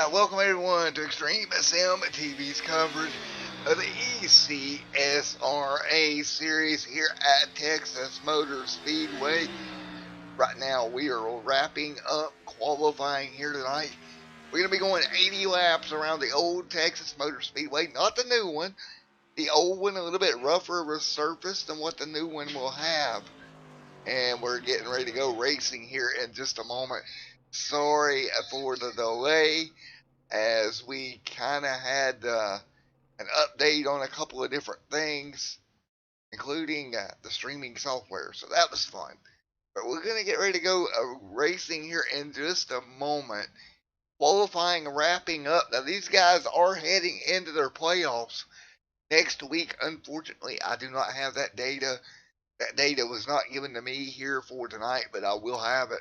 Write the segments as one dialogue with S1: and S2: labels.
S1: Alright, welcome everyone to Extreme SM TV's coverage of the ECSRA series here at Texas Motor Speedway. Right now we are wrapping up qualifying here tonight. We're going to be going 80 laps around the old Texas Motor Speedway, not the new one. The old one a little bit rougher of a surface than what the new one will have. And we're getting ready to go racing here in just a moment. Sorry for the delay, as we kind of had an update on a couple of different things, including the streaming software, so that was fun. But we're going to get ready to go racing here in just a moment. Qualifying wrapping up. Now these guys are heading into their playoffs next week. Unfortunately, I do not have that data. That data was not given to me here for tonight, but I will have it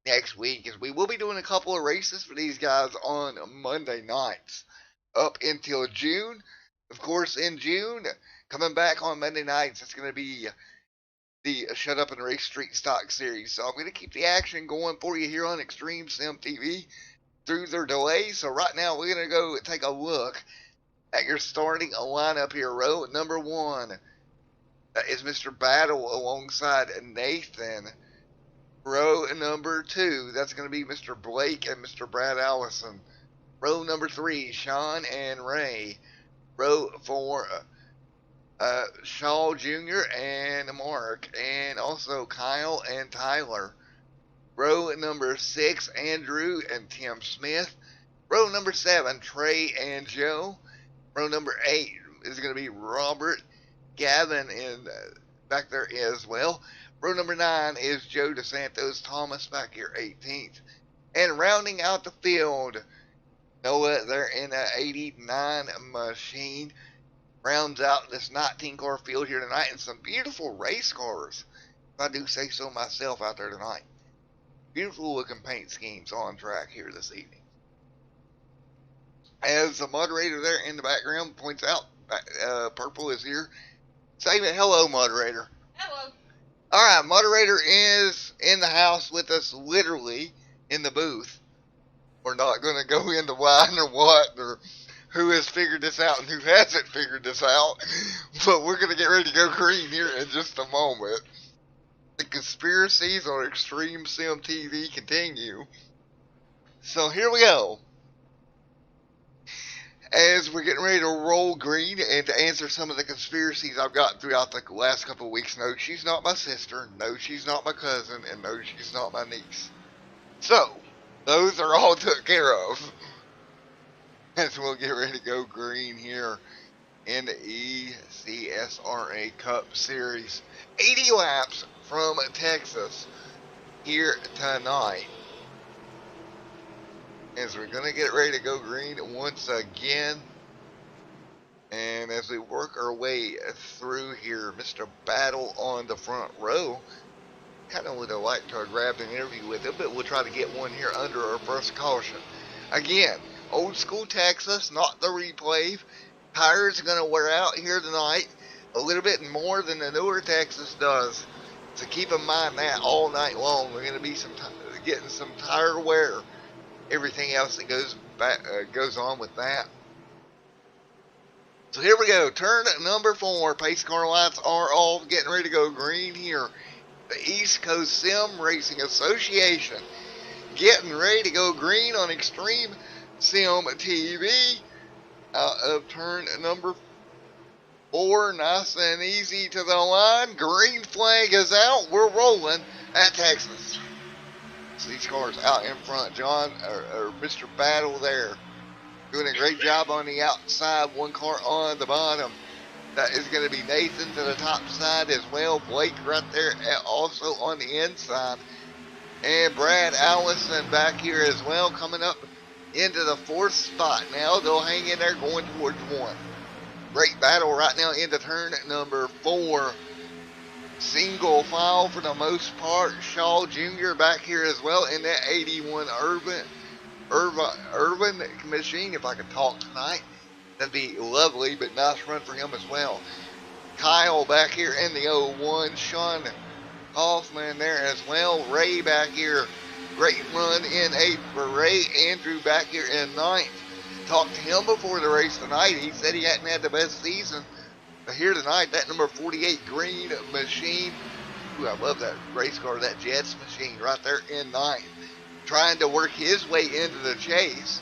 S1: next week, as we will be doing a couple of races for these guys on Monday nights up until June. Of course, in June, coming back on Monday nights, it's going to be the Shut Up and Race Street Stock Series. So I'm going to keep the action going for you here on Extreme Sim TV through their delay. So right now, we're going to go take a look at your starting lineup here. Row number 1 is Mr. Battle alongside Nathan. Row number 2, that's going to be Mr. Blake and Mr. Brad Allison. Row number 3, Sean and Ray. Row 4, Shaw Jr. and Mark, and also Kyle and Tyler. Row number 6, Andrew and Tim Smith. Row number 7, Trey and Joe. Row number 8 is going to be Robert, Gavin, and back there as well. Row number 9 is Joe DeSantos Thomas back here 18th. And rounding out the field, Noah there in an 89 machine. Rounds out this 19 car field here tonight, and some beautiful race cars, if I do say so myself, out there tonight. Beautiful looking paint schemes on track here this evening. As the moderator there in the background points out, Purple is here. Say hello, moderator.
S2: Hello.
S1: Alright, moderator is in the house with us, literally in the booth. We're not going to go into why or what, or who has figured this out and who hasn't figured this out. But we're going to get ready to go green here in just a moment. The conspiracies on Extreme Sim TV continue. So here we go. As we're getting ready to roll green, and to answer some of the conspiracies I've gotten throughout the last couple of weeks. No, she's not my sister. No, she's not my cousin. And no, she's not my niece. So, those are all took care of. As we'll get ready to go green here in the ECSRA Cup Series. 80 laps from Texas here tonight. As we're going to get ready to go green once again. And as we work our way through here, Mr. Battle on the front row. Kind of would have liked to have grabbed an interview with him, but we'll try to get one here under our first caution. Again, old school Texas, not the replay. Tires are going to wear out here tonight a little bit more than the newer Texas does. So keep in mind that all night long. We're going to be getting some tire wear. Everything else that goes on with that. So here we go. Turn number 4. Pace car lights are off. Getting ready to go green here. The East Coast Sim Racing Association getting ready to go green on Extreme Sim TV. Out of turn number 4. Nice and easy to the line. Green flag is out. We're rolling at Texas. These cars out in front. John, or Mr. Battle there, doing a great job on the outside. One car on the bottom. That is going to be Nathan to the top side as well. Blake right there also on the inside. And Brad Allison back here as well, coming up into the 4th spot now. They'll hang in there going towards 1. Great battle right now into turn number 4. Single file for the most part. Shaw Jr. back here as well in that 81 Irvin machine. If I could talk tonight, that'd be lovely, but nice run for him as well. Kyle back here in the 01. Sean Hoffman there as well. Ray back here Great run in 8th for Ray. Andrew back here in 9th. Talked to him before the race tonight. He said he hadn't had the best season. But here tonight, that number 48 Green Machine. Ooh, I love that race car, that Jets Machine right there in 9th. Trying to work his way into the chase.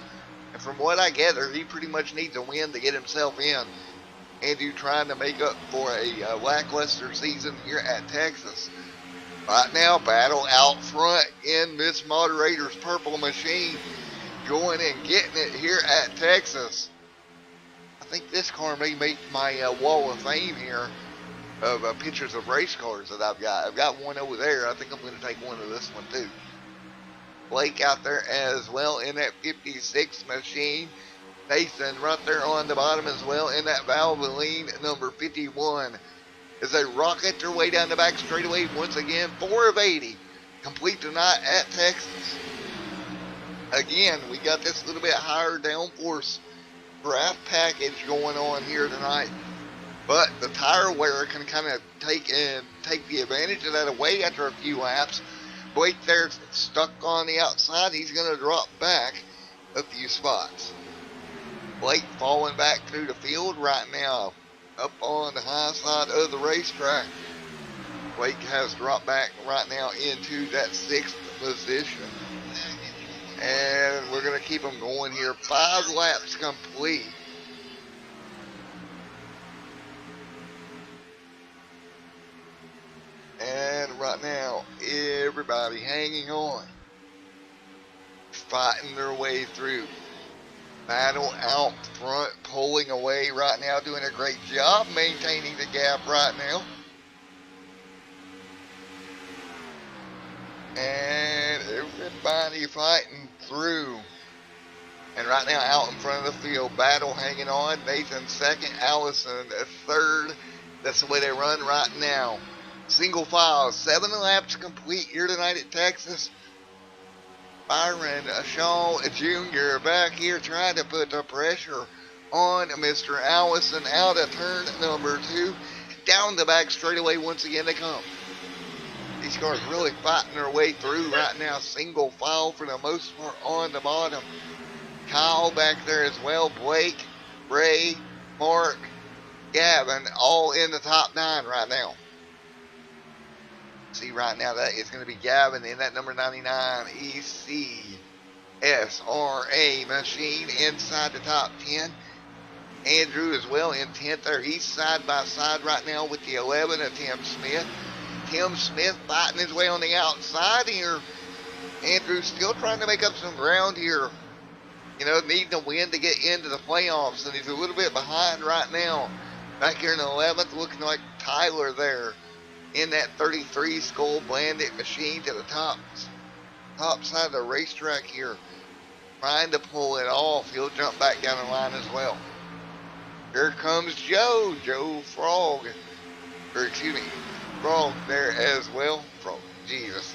S1: And from what I gather, he pretty much needs a win to get himself in. Andrew trying to make up for a lackluster season here at Texas. Right now, battle out front in Miss Moderator's Purple Machine. Going and getting it here at Texas. I think this car may make my wall of fame here of pictures of race cars that I've got. I've got one over there. I think I'm going to take one of this one too. Blake out there as well in that 56 Machine. Nathan right there on the bottom as well in that Valvoline number 51. As they rocket their way down the back straightaway once again. 4 of 80. Complete tonight at Texas. Again, we got this little bit higher downforce draft package going on here tonight. But the tire wear can kind of take the advantage of that away after a few laps. Blake there stuck on the outside. He's going to drop back a few spots. Blake falling back through the field right now, up on the high side of the racetrack. Blake has dropped back right now into that 6th position. And we're going to keep them going here. 5 laps complete. And right now, everybody hanging on. Fighting their way through. Battle out front, pulling away right now, doing a great job maintaining the gap right now. And everybody fighting through. And right now out in front of the field, Battle hanging on. Nathan second, Allison third. That's the way they run right now. Single file, 7 laps complete here tonight at Texas. Byron Shaw Jr. back here trying to put the pressure on Mr. Allison out of turn number 2. Down the back straightaway once again they come. These cars really fighting their way through right now. Single file for the most part on the bottom. Kyle back there as well. Blake, Ray, Mark, Gavin all in the top 9 right now. See right now that is going to be Gavin in that number 99 ECSRA Machine inside the top 10. Andrew as well in 10th there. He's side by side right now with the 11 of Tim Smith. Tim Smith fighting his way on the outside here. Andrew still trying to make up some ground here. You know, needing a win to get into the playoffs. And he's a little bit behind right now. Back here in the 11th, looking like Tyler there. In that 33 Skull Bandit Machine to the top side of the racetrack here. Trying to pull it off. He'll jump back down the line as well. Here comes Joe Frog. Or excuse me, Frog there as well. Frog, Jesus.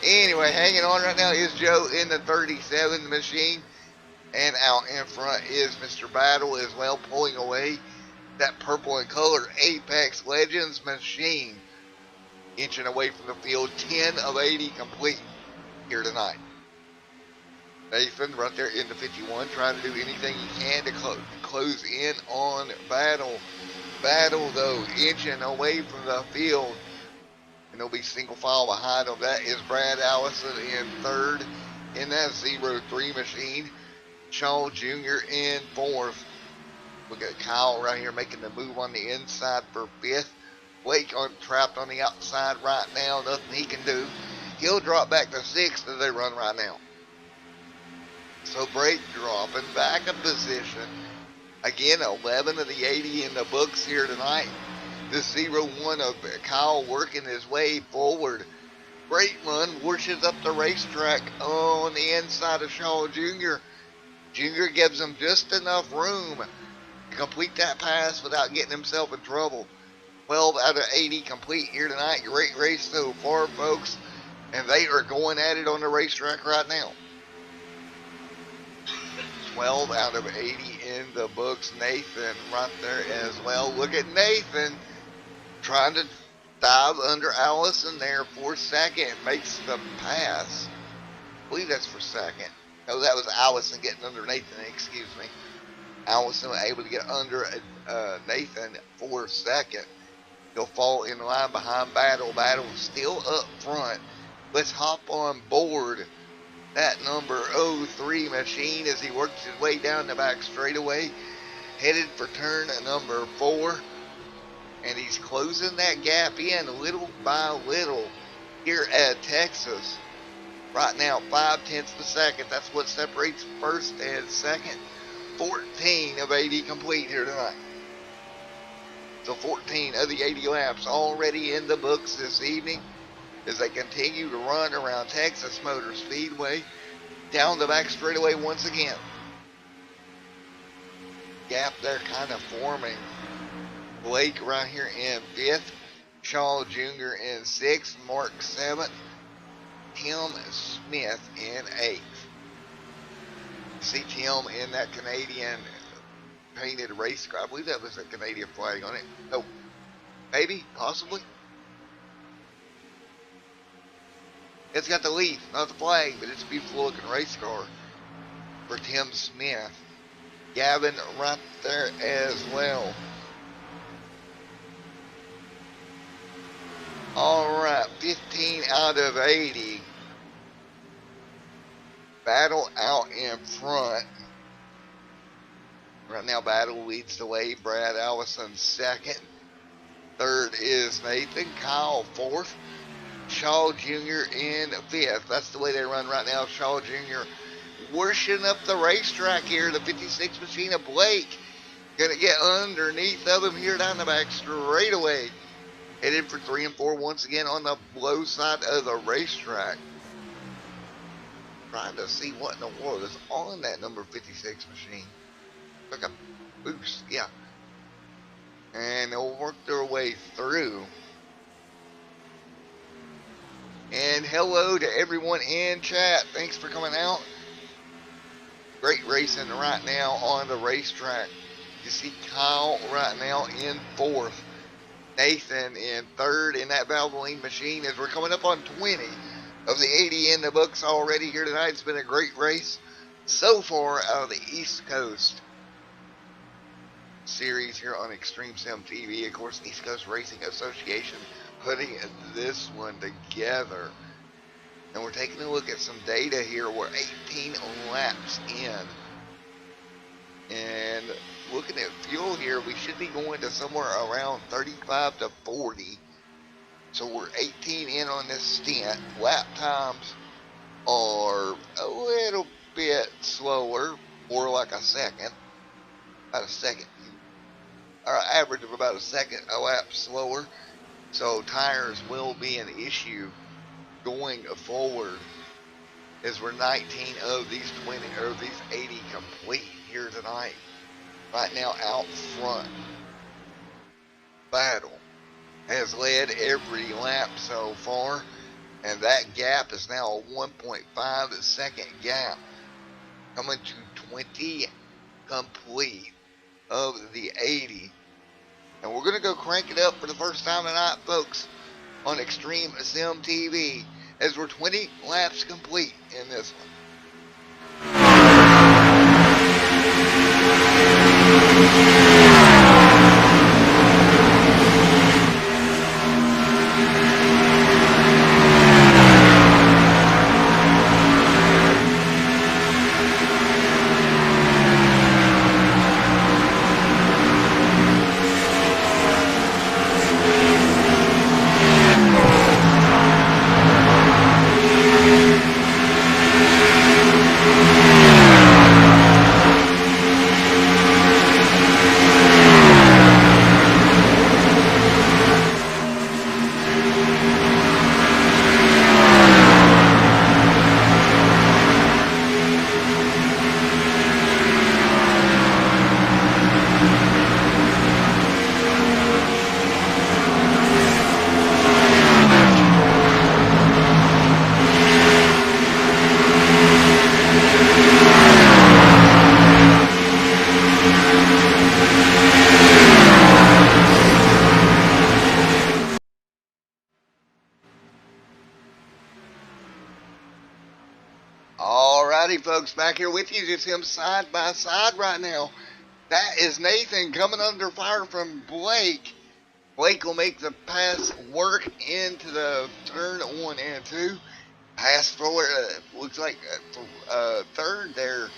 S1: Anyway, hanging on right now is Joe in the 37 Machine. And out in front is Mr. Battle as well, pulling away that purple and colored Apex Legends Machine. Inching away from the field, 10 of 80 complete here tonight. Nathan right there in the 51, trying to do anything he can to close in on Battle. Battle, though, inching away from the field. And there'll be single file behind him. That is Brad Allison in 3rd in that 03 Machine. Shaw Jr. in 4th. Look at Kyle right here making the move on the inside for 5th. Blake trapped on the outside right now. Nothing he can do. He'll drop back to 6th as they run right now. So Blake dropping back a position. Again, 11 of the 80 in the books here tonight. The 01 of Kyle working his way forward. Great run. Washes up the racetrack on the inside of Shaw Jr. Jr. gives him just enough room to complete that pass without getting himself in trouble. 12 out of 80 complete here tonight. Great race so far, folks. And they are going at it on the racetrack right now. 12 out of 80 in the books. Nathan right there as well. Look at Nathan trying to dive under Allison there for 2nd. Makes the pass. believe that's for second. No, that was Allison getting under Nathan, excuse me. Allison was able to get under Nathan for second. He'll fall in line behind Battle. Battle still up front. Let's hop on board that number 03 machine as he works his way down the back straightaway, headed for turn number 4. And he's closing that gap in little by little here at Texas. Right now, 0.5 of a second. That's what separates first and second. 14 of 80 complete here tonight. So 14 of the 80 laps already in the books this evening as they continue to run around Texas Motor Speedway down the back straightaway once again. Gap there kind of forming. Blake right here in 5th. Shaw Jr. in 6th. Mark 7th. Tim Smith in 8th. See Tim in that Canadian painted race car. I believe that was a Canadian flag on it. No, maybe, possibly. It's got the leaf, not the flag, but it's a beautiful looking race car for Tim Smith. Gavin right there as well. Alright, 15 out of 80. Battle out in front. Right now, Battle leads the way. Brad Allison second. Third is Nathan. Kyle fourth. Shaw Jr. in 5th. That's the way they run right now. Shaw Jr. worshing up the racetrack here. The 56 machine of Blake. Gonna get underneath of him here down the back straightaway. Headed for 3 and 4 once again on the low side of the racetrack. Trying to see what in the world is on that number 56 machine. Like a boost, yeah. And they'll work their way through. And hello to everyone in chat. Thanks for coming out. Great racing right now on the racetrack. You see Kyle right now in 4th. Nathan in 3rd in that Valvoline machine as we're coming up on 20 of the 80 in the books already here tonight. It's been a great race so far out of the East Coast series here on Extreme Sim TV. Of course, East Coast Racing Association putting this one together. And we're taking a look at some data here. We're 18 laps in. And looking at fuel here, we should be going to somewhere around 35 to 40. So we're 18 in on this stint. Lap times are a little bit slower, more like a second. About a second. Our average of about a second a lap slower. So tires will be an issue going forward as we're 19 of these 20 or these 80 complete here tonight. Right now out front, Battle has led every lap so far, and that gap is now a 1.5 second gap, coming to 20 complete of the 80. And we're going to go crank it up for the first time tonight, folks, on Extreme Sim TV, as we're 20 laps complete in this one. folks, back here with you. Just him side by side right now. That is Nathan coming under fire from Blake. Blake will make the pass work into the turn 1 and 2. Pass forward, looks like third there.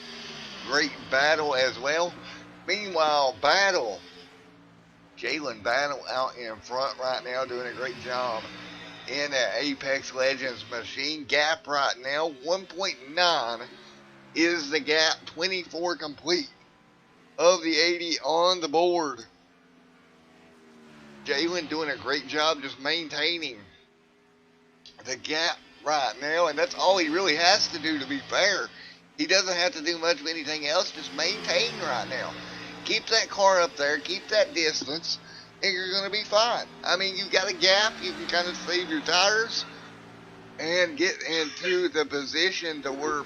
S1: Great battle as well. Meanwhile, Jalen Battle out in front right now, doing a great job in that Apex Legends machine. Gap right now, 1.9 is the gap, 24 complete of the 80 on the board. Jalen doing a great job just maintaining the gap right now, and that's all he really has to do, to be fair. He doesn't have to do much of anything else, just maintain right now. Keep that car up there, keep that distance, and you're going to be fine. I mean, you've got a gap, you can kind of save your tires and get into the position to where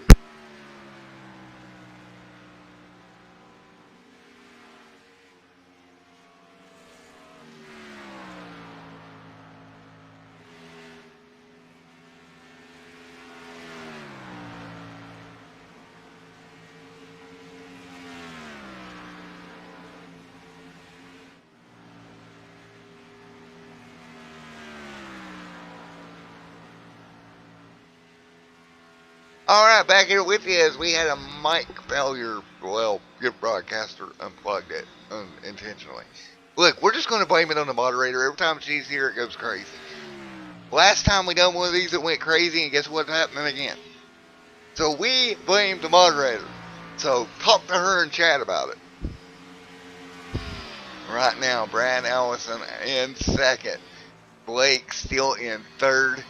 S1: Alright, back here with you as we had a mic failure. Well, your broadcaster unplugged it unintentionally. Look, we're just going to blame it on the moderator. Every time she's here, it goes crazy. Last time we done one of these, it went crazy, and guess what's happening again? So we blame the moderator. So talk to her and chat about it. Right now, Brad Allison in second. Blake still in third.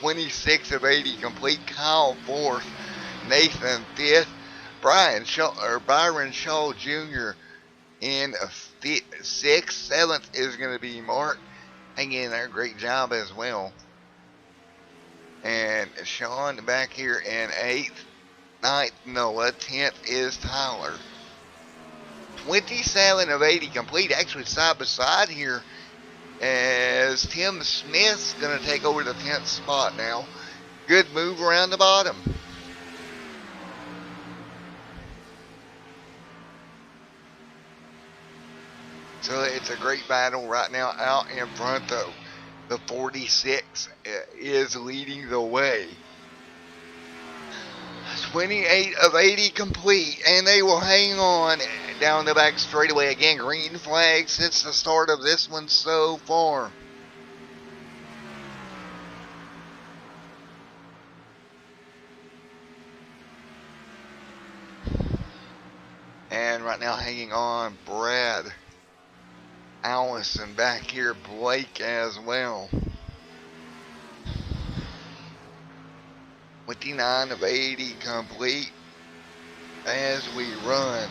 S1: 26 of 80 complete. Kyle fourth. Nathan fifth. Byron Shaw Jr. in sixth. Seventh is going to be Mark. Hanging in there. Great job as well. And Sean back here in eighth. Ninth, Noah. 10th is Tyler. 27 of 80 complete. Actually side by side here, as Tim Smith's going to take over the 10th spot now. Good move around the bottom. So it's a great battle right now out in front, though. The 46 is leading the way. 28 of 80 complete, and they will hang on down the back straightaway. Again, green flag since the start of this one so far. And right now hanging on, Brad Allison back here, Blake as well. 29 of 80 complete as we run.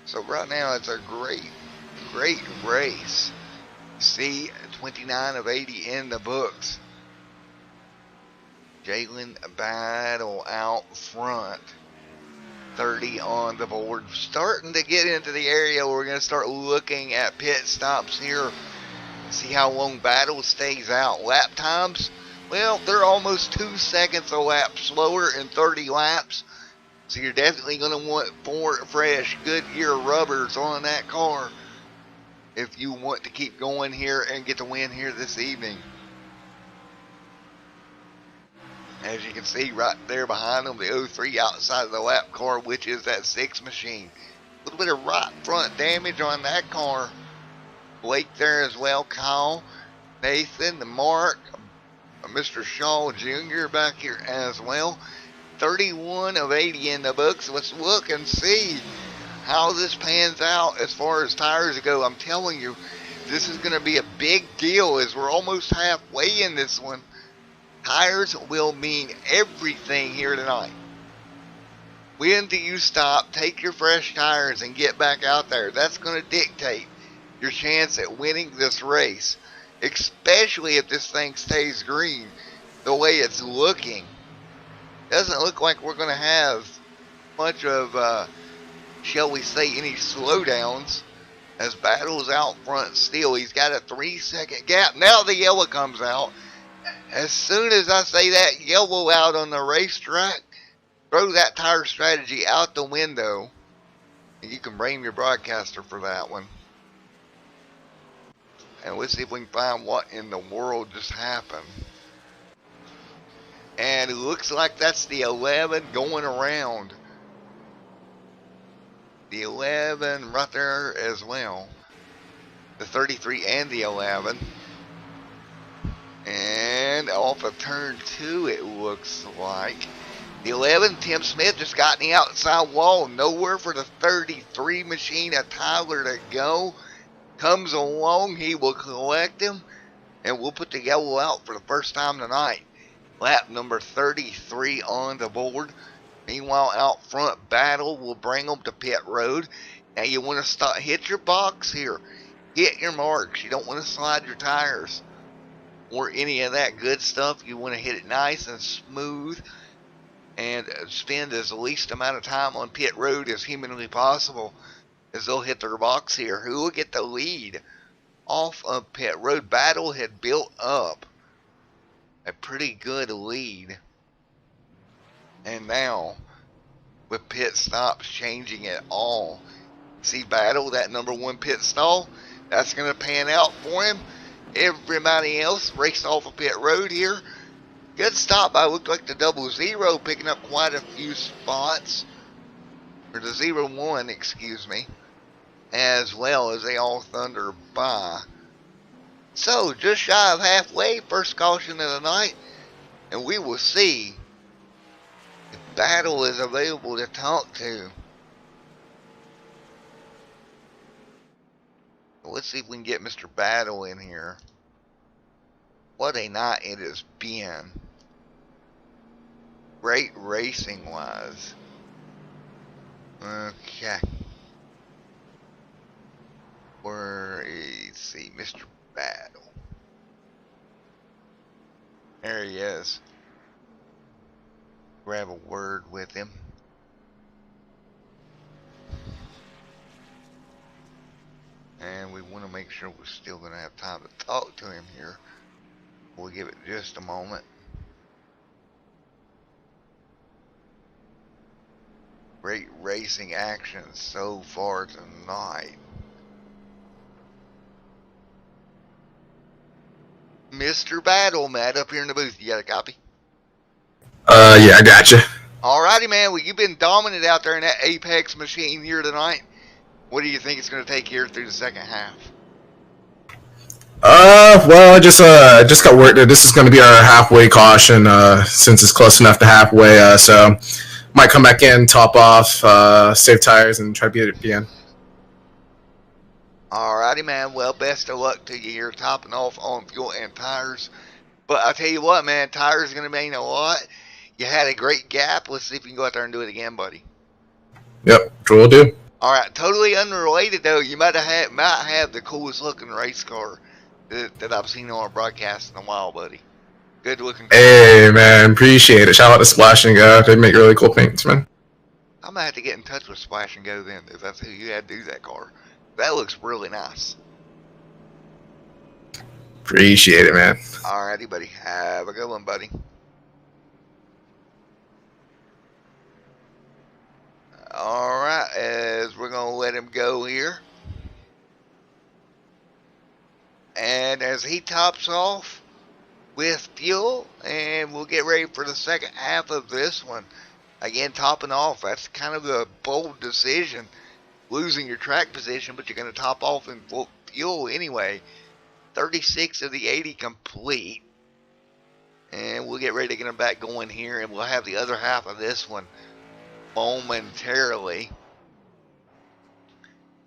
S1: So right now it's a great race. See, 29 of 80 in the books. Jalen Battle out front. 30 on the board. Starting to get into the area where we're going to start looking at pit stops here. See how long Battle stays out. Lap times, well, they're almost 2 seconds a lap slower in 30 laps. So you're definitely going to want 4 fresh Goodyear rubbers on that car if you want to keep going here and get the win here this evening. As you can see right there behind them, the 03 outside of the lap car, which is that 6 machine. A little bit of right front damage on that car. Blake there as well, Kyle, Nathan, Mark, Mr. Shaw Jr. back here as well. 31 of 80 in the books. Let's look and see how this pans out as far as tires go. I'm telling you, this is going to be a big deal as we're almost halfway in this one. Tires will mean everything here tonight. When do you stop, take your fresh tires, and get back out there? That's going to dictate your chance at winning this race, especially if this thing stays green the way it's looking. Doesn't look like we're going to have much of, shall we say, any slowdowns As Battle's out front still. He's got a 3-second gap. Now the yellow comes out. As soon as I say that yellow out on the racetrack, throw that tire strategy out the window. And you can blame your broadcaster for that one. And let's see if we can find what in the world just happened. And it looks like that's the 11 going around. The 11 right there as well. The 33 and the 11. And off of turn 2 it looks like. The 11, Tim Smith, just got in the outside wall. Nowhere for the 33 machine of Tyler to go. Comes along, he will collect him. And we'll put the yellow out for the first time tonight. Lap number 33 on the board. Meanwhile, out front, Battle will bring them to pit road. Now you want to stop, hit your box here. Hit your marks. You don't want to slide your tires or any of that good stuff. You want to hit it nice and smooth and spend as least amount of time on pit road as humanly possible as they'll hit their box here. Who will get the lead off of pit road? Battle had built up a pretty good lead. And now, with pit stops changing it all. See Battle, that number 1 pit stall, that's going to pan out for him. Everybody else raced off of pit road here. Good stop by, looked like the 00 picking up quite a few spots. Or the 01, excuse me. As well as they all thunder by. So, just shy of halfway, first caution of the night. And we will see if Battle is available to talk to. Let's see if we can get Mr. Battle in here. What a night it has been. Great racing wise. Okay. Where is he? Mr. Battle. There he is. Grab a word with him. And we want to make sure we're still going to have time to talk to him here. We'll give it just a moment. Great racing action so far tonight. Mr. Battle, Matt, up here in the booth. You got a copy?
S2: Yeah, I gotcha.
S1: Alrighty, man. Well, you've been dominant out there in that Apex machine here tonight. What do you think it's going to take here through the second half?
S2: Well, I just got word that this is going to be our halfway caution, since it's close enough to halfway, so might come back in, top off, save tires, and try to beat it again.
S1: Alrighty, man. Well, best of luck to you here, topping off on fuel and tires. But I'll tell you what, man, tires are going to mean a lot. You had a great gap. Let's see if you can go out there and do it again, buddy.
S2: Yep, sure will do.
S1: Alright, totally unrelated, though. You might have the coolest looking race car that I've seen on a broadcast in a while, buddy. Good looking car.
S2: Hey, man, appreciate it. Shout out to Splash and Go. They make really cool paints, man.
S1: I'm going to have to get in touch with Splash and Go then, if that's who you had to do that car. That looks really nice.
S2: Appreciate it, man.
S1: Alrighty, buddy. Have a good one, buddy. Alright, as we're going to let him go here. And as he tops off with fuel, and we'll get ready for the second half of this one. Again, topping off. That's kind of a bold decision. Losing your track position, but you're going to top off in full fuel anyway. 36 of the 80 complete. And we'll get ready to get him back going here, and we'll have the other half of this one momentarily.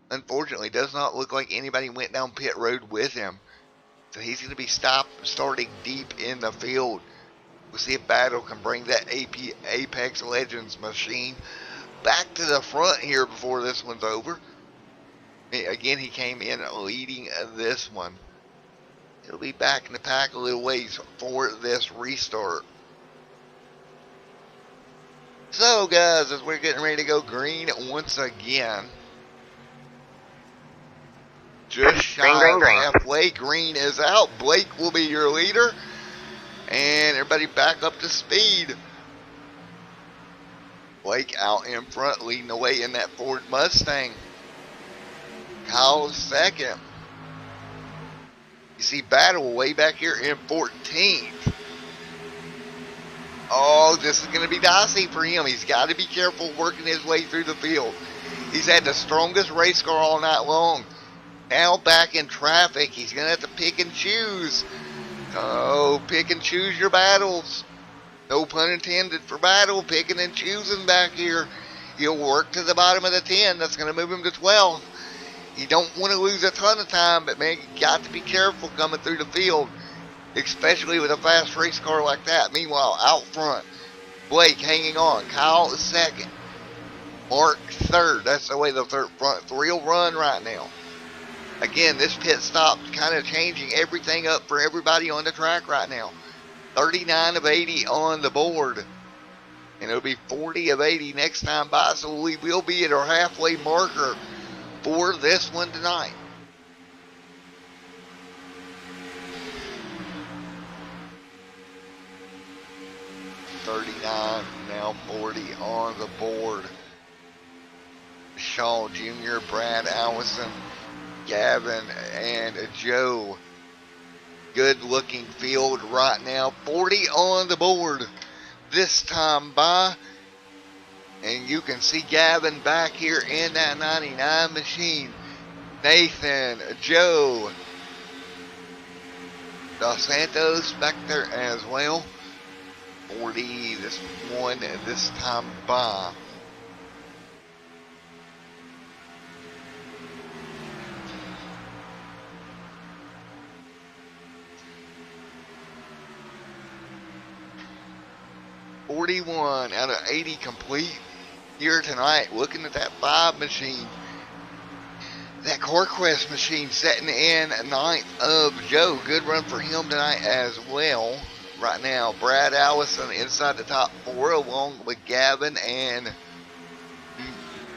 S1: Unfortunately, it does not look like anybody went down pit road with him. So he's going to be starting deep in the field. We'll see if Battle can bring that Apex Legends machine back to the front here before this one's over. Again, he came in leading this one. He'll be back in the pack a little ways for this restart. So, guys, as we're getting ready to go green once again, just shy of halfway. Green is out. Blake will be your leader. And everybody back up to speed. Blake out in front, leading the way in that Ford Mustang. Kyle's second. You see Battle way back here in 14th. Oh, this is going to be dicey for him. He's got to be careful working his way through the field. He's had the strongest race car all night long. Now back in traffic, he's going to have to pick and choose. Oh, pick and choose your battles. No pun intended for Battle, picking and choosing back here. He'll work to the bottom of the 10. That's going to move him to 12. You don't want to lose a ton of time, but man, you got to be careful coming through the field, especially with a fast race car like that. Meanwhile, out front, Blake hanging on. Kyle is second. Mark third. That's the way the front three will run right now. Again, this pit stop kind of changing everything up for everybody on the track right now. 39 of 80 on the board. And it'll be 40 of 80 next time by, so we will be at our halfway marker for this one tonight. $39, now 40 on the board. Shaw Jr., Brad Allison, Gavin, and Joe. Good looking field right now. 40 on the board this time by. And you can see Gavin back here in that 99 machine. Nathan, Joe, Dos Santos back there as well. 40 this one this time by. $41 out of 80 complete here tonight. Looking at that 5 machine. That CoreQuest machine setting in 9th of Joe. Good run for him tonight as well. Right now, Brad Allison inside the top 4 along with Gavin and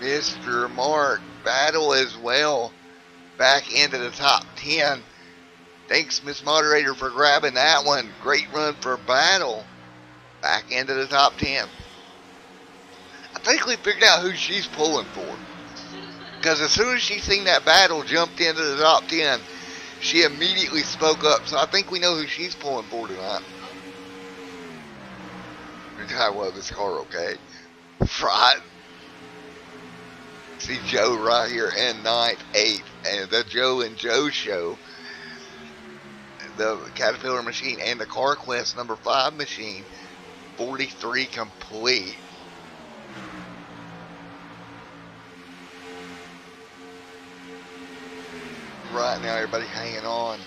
S1: Mr. Mark. Battle as well. Back into the top 10. Thanks, Miss Moderator, for grabbing that one. Great run for Battle. Back into the top 10. I think we figured out who she's pulling for. Because as soon as she seen that Battle jumped into the top 10, she immediately spoke up. So I think we know who she's pulling for tonight. I love this car, okay? Right. See Joe right here in 9th, 8th. And the Joe and Joe show. The Caterpillar machine and the CarQuest number 5 machine. 43 complete. Right now, everybody hanging on.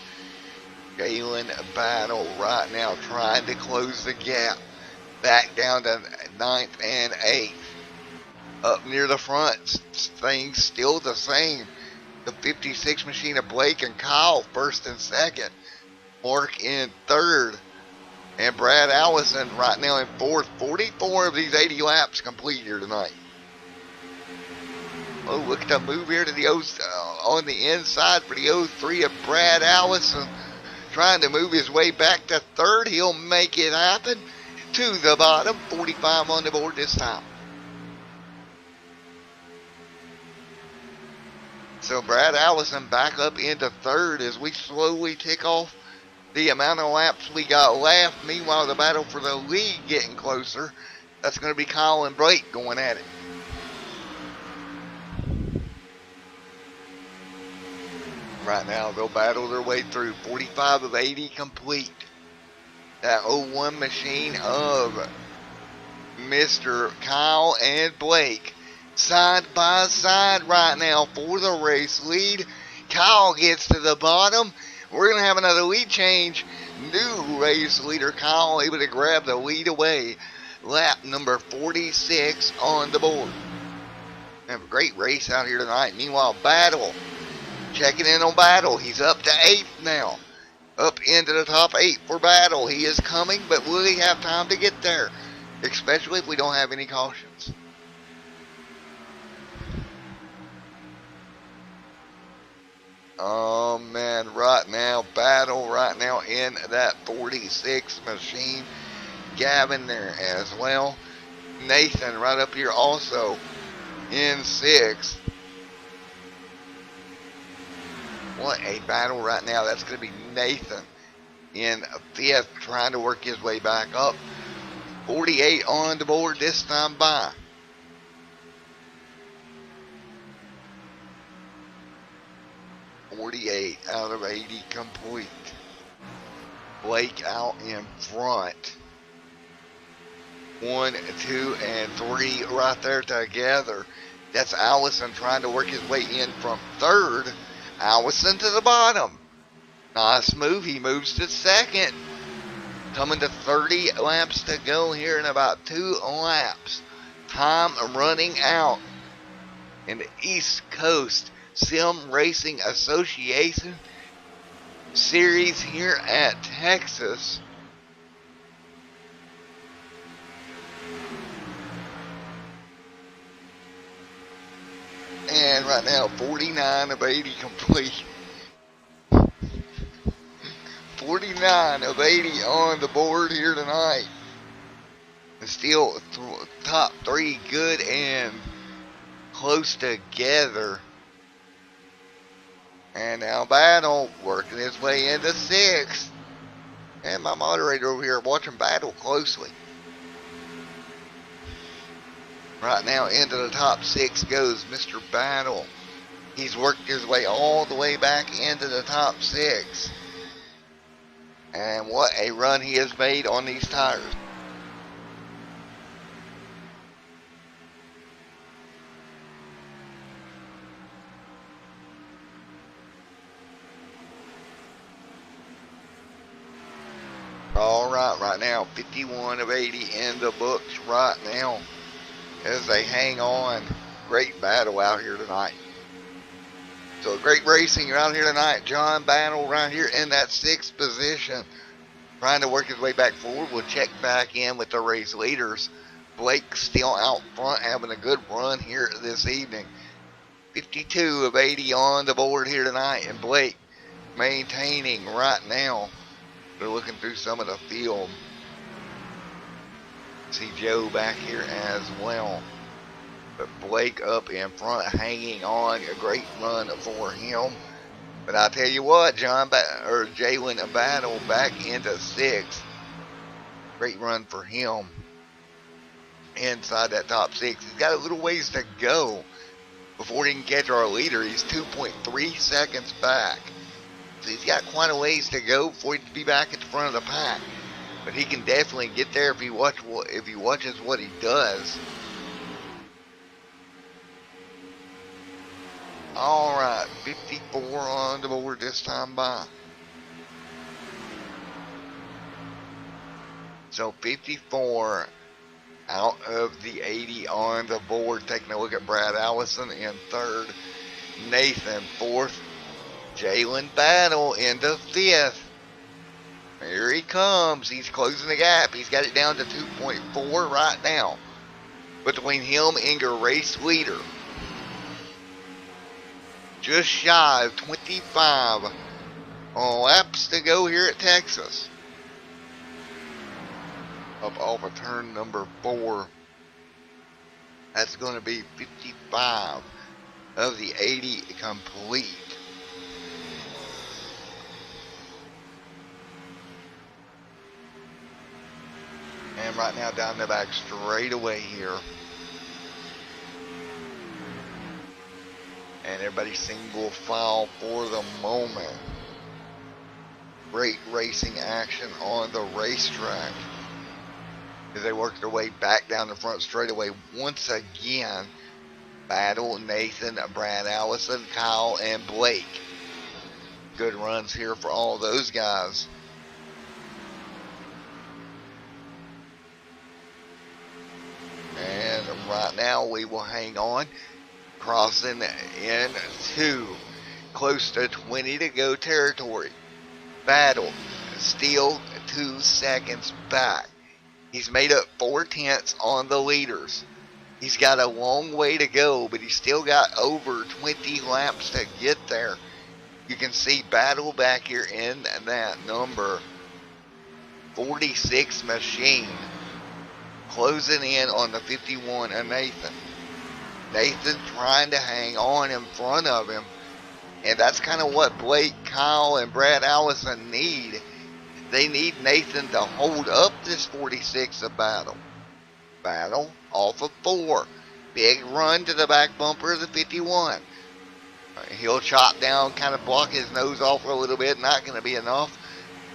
S1: Galen Battle right now trying to close the gap. Back down to 9th and 8th. Up near the front, things still the same. The 56 machine of Blake and Kyle, 1st and 2nd. Mark in 3rd. And Brad Allison right now in 4th. 44 of these 80 laps complete here tonight. Oh, look at the move here to the on the inside for the 03 of Brad Allison. Trying to move his way back to 3rd. He'll make it happen. To the bottom. 45 on the board this time. So Brad Allison back up into 3rd as we slowly tick off the amount of laps we got left. Meanwhile, the battle for the lead getting closer. That's going to be Kyle and Blake going at it. Right now, they'll battle their way through. 45 of 80 complete. That 01 machine of Mr. Kyle and Blake. Side by side right now for the race lead. Kyle gets to the bottom. We're going to have another lead change. New race leader Kyle able to grab the lead away. Lap number 46 on the board. Have a great race out here tonight. Meanwhile, Battle. Checking in on Battle. He's up to 8th now. Up into the top 8 for Battle. He is coming, but will he have time to get there? Especially if we don't have any cautions. Oh man, right now, battle right now in that 46 machine. Gavin there as well. Nathan right up here also in 6th. What a battle right now. That's going to be Nathan in 5th, trying to work his way back up. 48 on the board this time by. .48 out of 80 complete. Blake out in front. 1, 2, and 3 right there together. That's Allison trying to work his way in from 3rd. Allison to the bottom. Nice move. He moves to 2nd. Coming to 30 laps to go here in about 2 laps. Time running out in the East Coast Sim Racing Association Series here at Texas. And right now, 49 of 80 complete. 49 of 80 on the board here tonight. And still top 3 good and close together. And now Battle working his way into 6th. And my moderator over here watching Battle closely. Right now into the top 6 goes Mr. Battle. He's worked his way all the way back into the top 6. And what a run he has made on these tires. Alright, right now 51 of 80 in the books right now as they hang on. Great battle out here tonight. So great racing out here tonight. John Battle right here in that 6th position, trying to work his way back forward. We'll check back in with the race leaders. Blake still out front, having a good run here this evening. 52 of 80 on the board here tonight, and Blake maintaining right now. They're looking through some of the field. See Joe back here as well. But Blake up in front, hanging on. A great run for him. But I tell you what, Jalen Battle back into 6th. Great run for him. Inside that top 6. He's got a little ways to go before he can catch our leader. He's 2.3 seconds back. So he's got quite a ways to go before he can be back at the front of the pack. But he can definitely get there if he watches what he does. Alright, 54 on the board this time by. So 54 out of the 80 on the board. Taking a look at Brad Allison in 3rd. Nathan 4th. Jalen Battle into 5th. Here he comes. He's closing the gap. He's got it down to 2.4 right now between him and your race leader. Just shy of 25 laps to go here at Texas. Up off of turn number 4. That's going to be 55 of the 80 complete. And right now down the back straightaway here. And everybody single file for the moment. Great racing action on the racetrack as they work their way back down the front straightaway once again. Battle, Nathan, Brad Allison, Kyle, and Blake. Good runs here for all those guys. And right now we will hang on. Crossing into close to 20 to go territory. Battle still 2 seconds back. He's made up 4/10 on the leaders. He's got a long way to go, but he's still got over 20 laps to get there. You can see Battle back here in that number 46 machine, closing in on the 51 of Nathan. Nathan trying to hang on in front of him, and that's kind of what Blake, Kyle, and Brad Allison need. They need Nathan to hold up this 46 of Battle. Battle off of 4. Big run to the back bumper of the 51. He'll chop down, kind of block his nose off a little bit. Not going to be enough.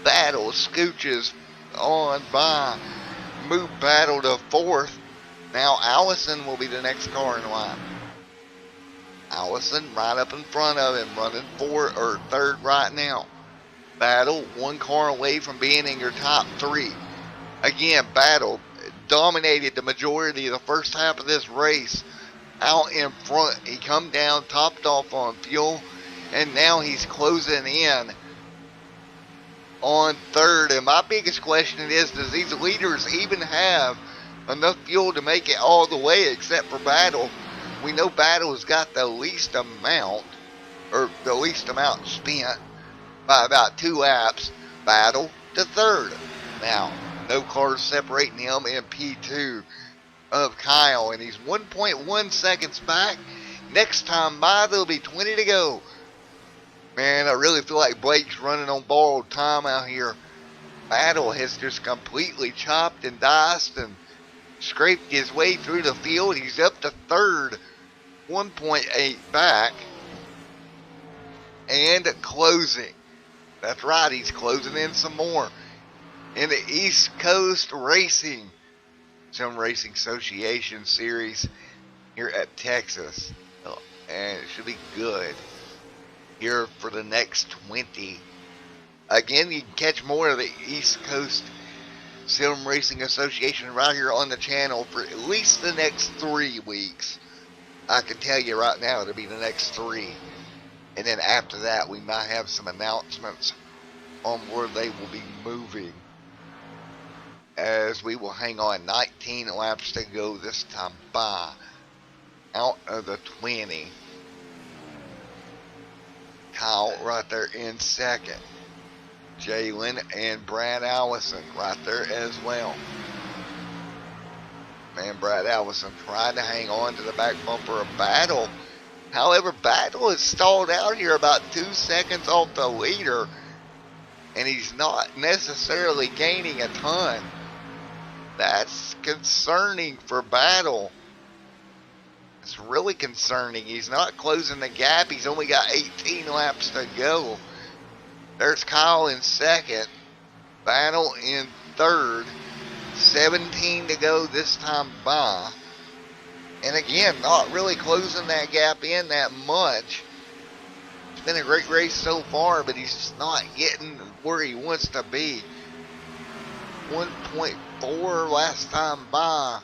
S1: Battle scooches on by. Move Battle to 4th. Now Allison will be the next car in line. Allison right up in front of him, running 3rd right now. Battle 1 car away from being in your top 3. Again, Battle dominated the majority of the first half of this race. Out in front, he come down, topped off on fuel, and now he's closing in on 3rd. And my biggest question is, does these leaders even have enough fuel to make it all the way, except for Battle? We know Battle has got the least amount, or the least amount spent by about 2 laps. Battle to 3rd. Now, no cars separating him in P2 of Kyle, and he's 1.1 seconds back. Next time by, there'll be 20 to go. Man, I really feel like Blake's running on borrowed time out here. Battle has just completely chopped and diced and scraped his way through the field. He's up to 3rd, 1.8 back, and closing. That's right, he's closing in some more in the East Coast Racing Sim Racing Association Series here at Texas. And it should be good here for the next 20. Again, you can catch more of the East Coast Sim Racing Association right here on the channel for at least the next 3 weeks. I can tell you right now it'll be the next 3. And then after that, we might have some announcements on where they will be moving, as we will hang on 19 laps to go this time by, out of the 20. Kyle right there in 2nd. Jalen and Brad Allison right there as well. Man, Brad Allison trying to hang on to the back bumper of Battle. However, Battle is stalled out here about 2 seconds off the leader, and he's not necessarily gaining a ton. That's concerning for Battle. It's really concerning. He's not closing the gap. He's only got 18 laps to go. There's Kyle in 2nd. Battle in 3rd. 17 to go this time by. And again, not really closing that gap in that much. It's been a great race so far, but he's just not getting where he wants to be. 1.4 last time by.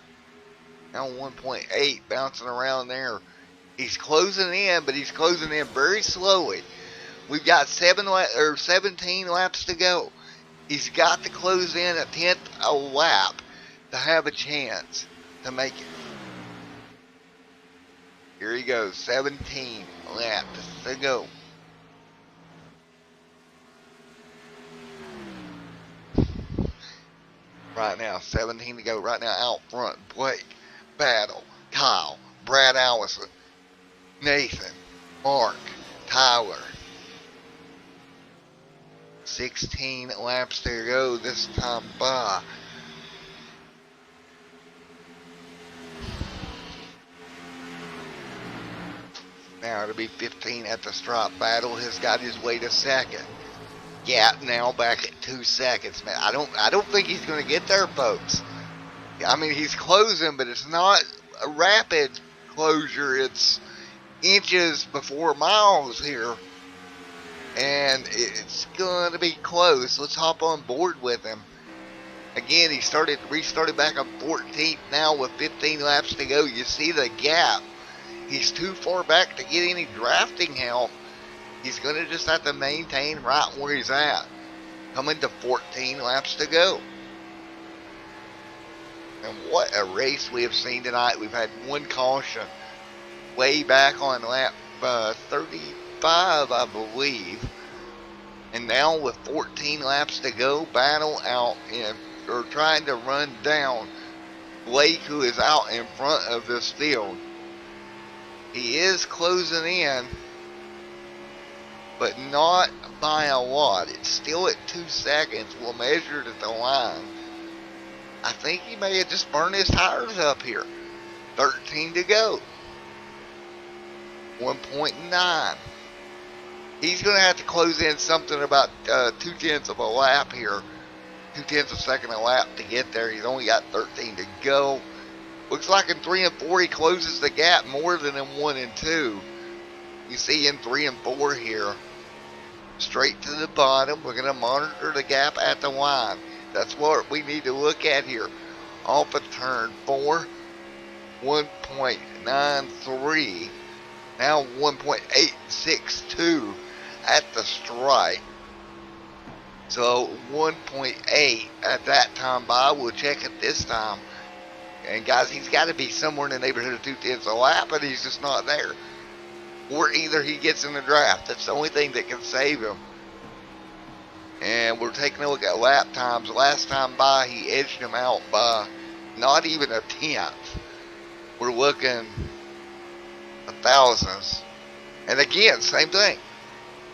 S1: Now 1.8, bouncing around there. He's closing in, but he's closing in very slowly. We've got 17 laps to go. He's got to close in a 10th a lap to have a chance to make it. Here he goes, 17 laps to go. Right now, 17 to go. Right now, out front, Blake, Battle, Kyle, Brad Allison, Nathan, Mark, Tyler. 16 laps to go this time by. Now it'll be 15 at the stripe. Battle has got his way to 2nd. Gap now back at 2 seconds. Man, I don't think he's going to get there, folks. I mean, he's closing, but it's not a rapid closure. It's inches before miles here. And it's going to be close. Let's hop on board with him. Again, he restarted back on 14th now with 15 laps to go. You see the gap. He's too far back to get any drafting help. He's going to just have to maintain right where he's at. Coming to 14 laps to go. And what a race we have seen tonight. We've had one caution way back on lap 30, I believe. And now with 14 laps to go, Battle out or trying to run down Blake, who is out in front of this field. He is closing in, but not by a lot. It's still at 2 seconds. We'll measure it at the line. I think he may have just burned his tires up here. 13 to go. 1.9. He's going to have to close in something about 2/10 of a lap here. 2/10 of a second a lap to get there. He's only got 13 to go. Looks like in 3 and 4 he closes the gap more than in 1 and 2. You see in 3 and 4 here. Straight to the bottom. We're going to monitor the gap at the line. That's what we need to look at here. Off of turn 4. 1.93. Now 1.862 at the stripe. So 1.8 at that time by. We'll check it this time. And guys, he's got to be somewhere in the neighborhood of 2/10 a lap, but he's just not there. Or either he gets in the draft. That's the only thing that can save him. And we're taking a look at lap times. Last time by, he edged him out by not even a 1/10. We're looking thousandths. And again, same thing.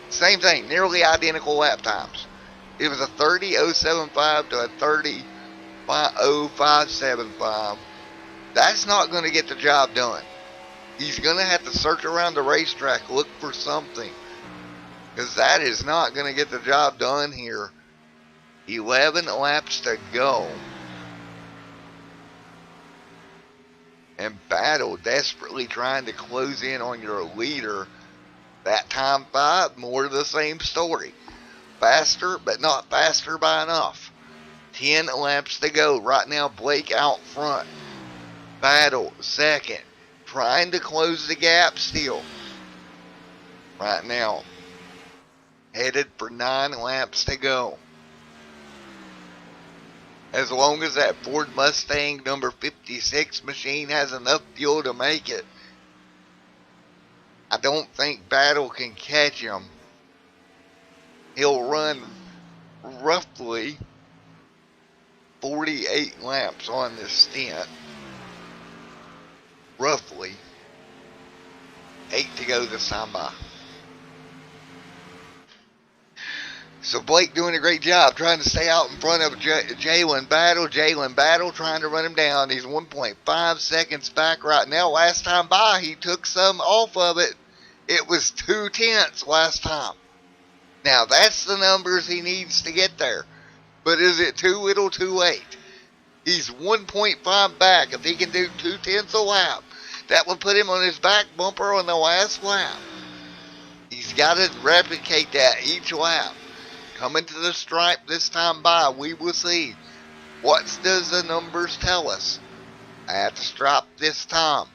S1: Same thing. Nearly identical lap times. It was a 30.075 to a 30.0575. That's not going to get the job done. He's going to have to search around the racetrack, look for something. Because that is not going to get the job done here. 11 laps to go. And Battle desperately trying to close in on your leader. That time 5, more of the same story. Faster, but not faster by enough. 10 laps to go. Right now, Blake out front. Battle second. Trying to close the gap still. Right now. Headed for 9 laps to go. As long as that Ford Mustang number 56 machine has enough fuel to make it, I don't think Battle can catch him. He'll run roughly 48 laps on this stint. Roughly. 8 to go this time by. So Blake doing a great job trying to stay out in front of Jalen Battle. Jalen Battle trying to run him down. He's 1.5 seconds back right now. Last time by, he took some off of it. It was 2/10 last time. Now, that's the numbers he needs to get there. But is it too little, too late? He's 1.5 back. If he can do 2/10 a lap, that would put him on his back bumper on the last lap. He's got to replicate that each lap. Coming to the stripe this time by, we will see. What does the numbers tell us? At the stripe this time.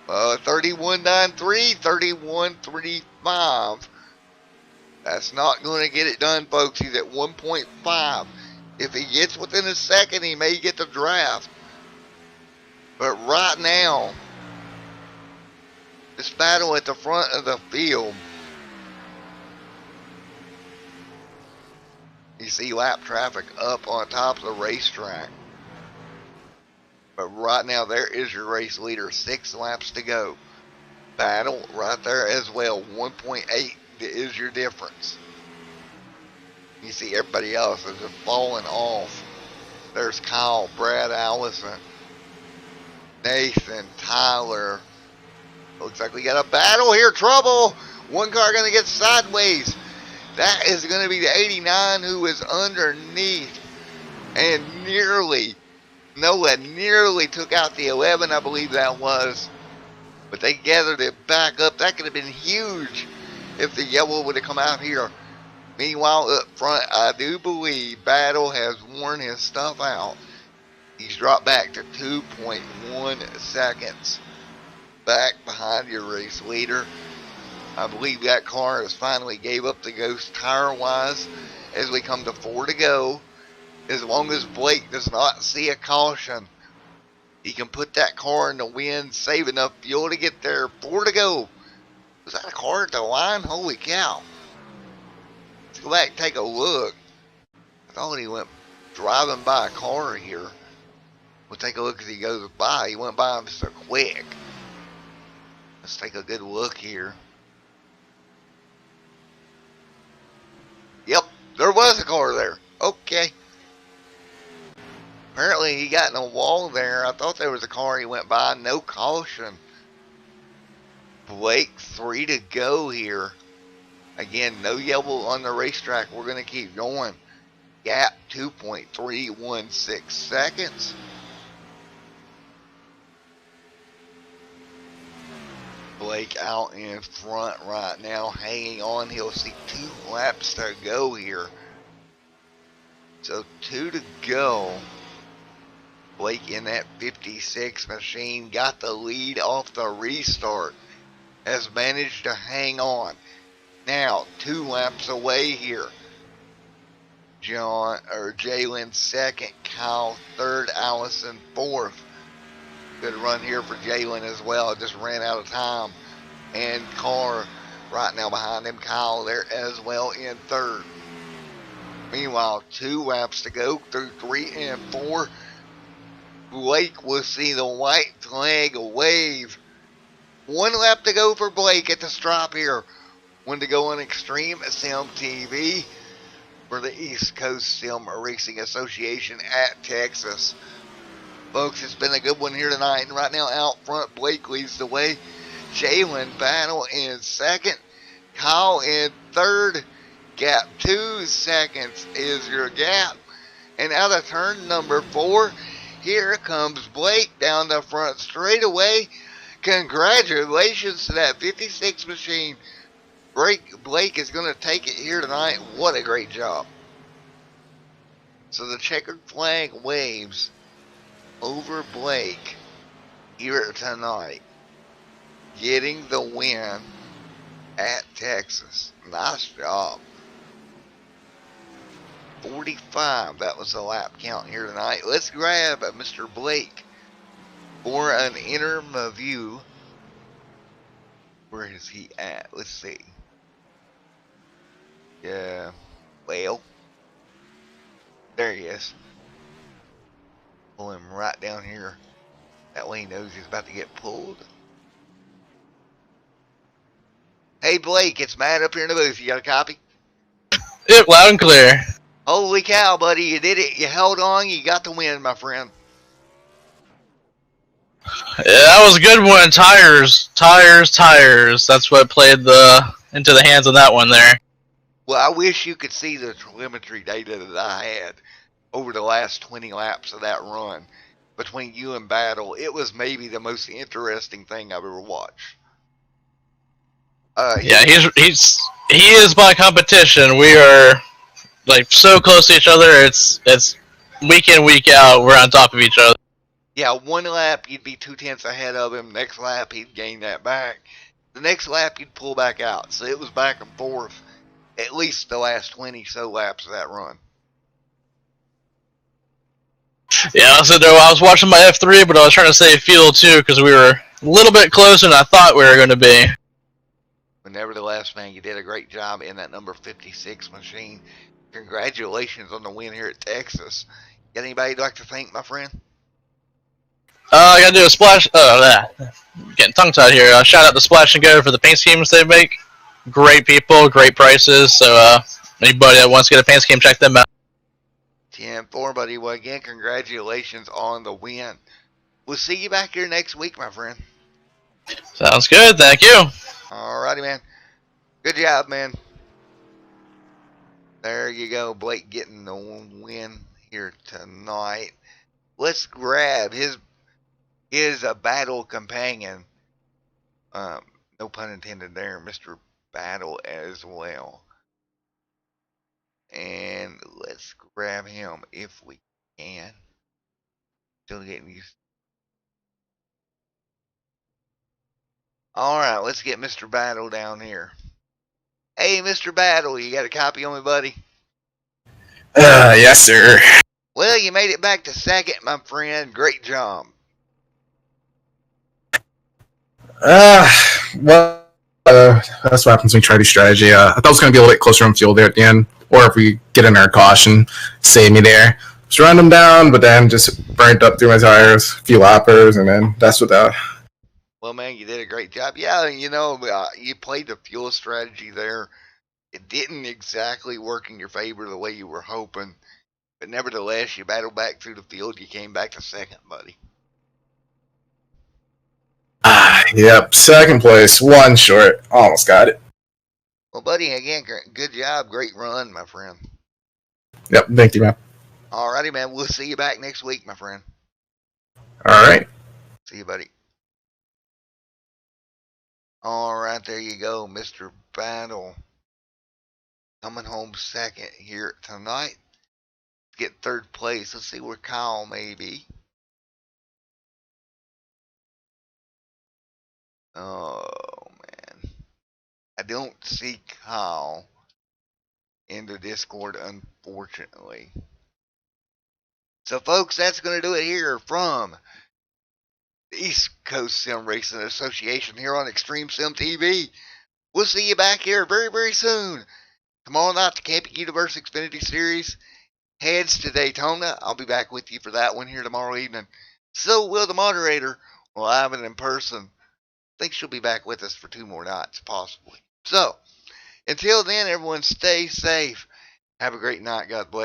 S1: 31.93, 31.35. That's not going to get it done, folks. He's at 1.5. If he gets within a second, he may get the draft. But right now, this Battle at the front of the field. You see lap traffic up on top of the racetrack. But right now, there is your race leader. 6 laps to go. Battle right there as well. 1.8 is your difference. You see everybody else is just falling off. There's Kyle, Brad, Allison, Nathan, Tyler. Looks like we got a battle here. Trouble. One car going to get sideways. That is going to be the 89 who is underneath. And nearly took out the 11, I believe that was. But they gathered it back up. That could have been huge if the yellow would have come out here. Meanwhile, up front, I do believe Battle has worn his stuff out. He's dropped back to 2.1 seconds. Back behind your race leader. I believe that car has finally gave up the ghost tire-wise as we come to 4 to go. As long as Blake does not see a caution, he can put that car in the wind, save enough fuel to get there. 4 to go. Was that a car at the line? Holy cow. Let's go back and take a look. I thought he went driving by a car here. We'll take a look as he goes by. He went by him so quick. Let's take a good look here. Yep, there was a car there. Okay. Apparently he got in a wall there. I thought there was a car he went by. No caution. Blake, 3 to go here. Again, no yellow on the racetrack. We're going to keep going. Gap 2.316 seconds. Blake out in front right now, hanging on. He'll see 2 laps to go here. So 2 to go. Blake in that 56 machine got the lead off the restart. Has managed to hang on. Now 2 laps away here. Jalen second, Kyle third, Allison fourth. Good run here for Jalen as well. Just ran out of time. And Carr right now behind him. Kyle there as well in third. Meanwhile, 2 laps to go through 3 and 4. Blake will see the white flag wave. 1 lap to go for Blake at the stripe here. 1 to go on Extreme Sim TV for the East Coast Sim Racing Association at Texas. Folks, it's been a good one here tonight. And right now out front, Blake leads the way. Jalen Battle in second. Kyle in third. Gap 2 seconds is your gap. And out of turn number 4, here comes Blake down the front straightaway. Congratulations to that 56 machine. Blake is going to take it here tonight. What a great job. So the checkered flag waves over Blake here tonight, getting the win at Texas. Nice job. 45, that was the lap count here tonight. Let's grab Mr. Blake for an interview. Where is he at? Let's see. Yeah, well, there he is. Pull him right down here. That way he knows he's about to get pulled. Hey Blake, it's Matt up here in the booth. You got a copy?
S3: Yep, loud and clear.
S1: Holy cow, buddy. You did it. You held on. You got the win, my friend.
S3: Yeah, that was a good one. Tires. That's what played into the hands of that one there.
S1: Well, I wish you could see the telemetry data that I had over the last 20 laps of that run between you and Battle. It was maybe the most interesting thing I've ever watched.
S3: Yeah, he is my competition. We are like so close to each other. It's week in, week out. We're on top of each other.
S1: Yeah, 1 lap you'd be 2/10 ahead of him. Next lap he'd gain that back. The next lap you'd pull back out. So it was back and forth at least the last 20 so laps of that run.
S3: Yeah, so I was watching my F3, but I was trying to save fuel too because we were a little bit closer than I thought we were going to be.
S1: But nevertheless, man, you did a great job in that number 56 machine. Congratulations on the win here at Texas. Got anybody you'd like to thank, my friend?
S3: I got to do a splash. Getting tongue-tied here. Shout out to Splash and Go for the paint schemes they make. Great people, great prices. So anybody that wants to get a paint scheme, check them out.
S1: 10-4, buddy. Well, again, congratulations on the win. We'll see you back here next week, my friend.
S3: Sounds good. Thank you.
S1: Alrighty, man. Good job, man. There you go. Blake getting the win here tonight. Let's grab his battle companion. No pun intended there, Mr. Battle as well. And let's grab him if we can. Still getting used. Alright, let's get Mr. Battle down here. Hey, Mr. Battle, you got a copy on me, buddy?
S2: Yes, sir.
S1: Well, you made it back to second, my friend. Great job.
S2: Well, that's what happens when we try to do strategy. I thought it was going to be a little bit closer on fuel there at the end, or if we get in our caution, save me there. Just run them down, but then just burnt up through my tires, a few lappers, and then that's what that.
S1: Well, man, you did a great job. Yeah, you know, you played the fuel strategy there. It didn't exactly work in your favor the way you were hoping, but nevertheless, you battled back through the field. You came back to second, buddy.
S2: Yep, second place, one short. Almost got it.
S1: Well, buddy, again, good job. Great run, my friend.
S2: Yep, thank you, man.
S1: Alrighty, man. We'll see you back next week, my friend.
S2: All right.
S1: See you, buddy. Alright, there you go, Mr. Battle. Coming home second here tonight. Get third place. Let's see where Kyle may be. Oh, man. I don't see Kyle in the Discord, unfortunately. So, folks, that's going to do it here from the East Coast Sim Racing Association here on Extreme Sim TV. We'll see you back here very, very soon. Tomorrow night, the Camping Universe Xfinity Series heads to Daytona. I'll be back with you for that one here tomorrow evening. So will the moderator, live and in person. I think she'll be back with us for 2 more nights, possibly. So, until then, everyone stay safe. Have a great night. God bless.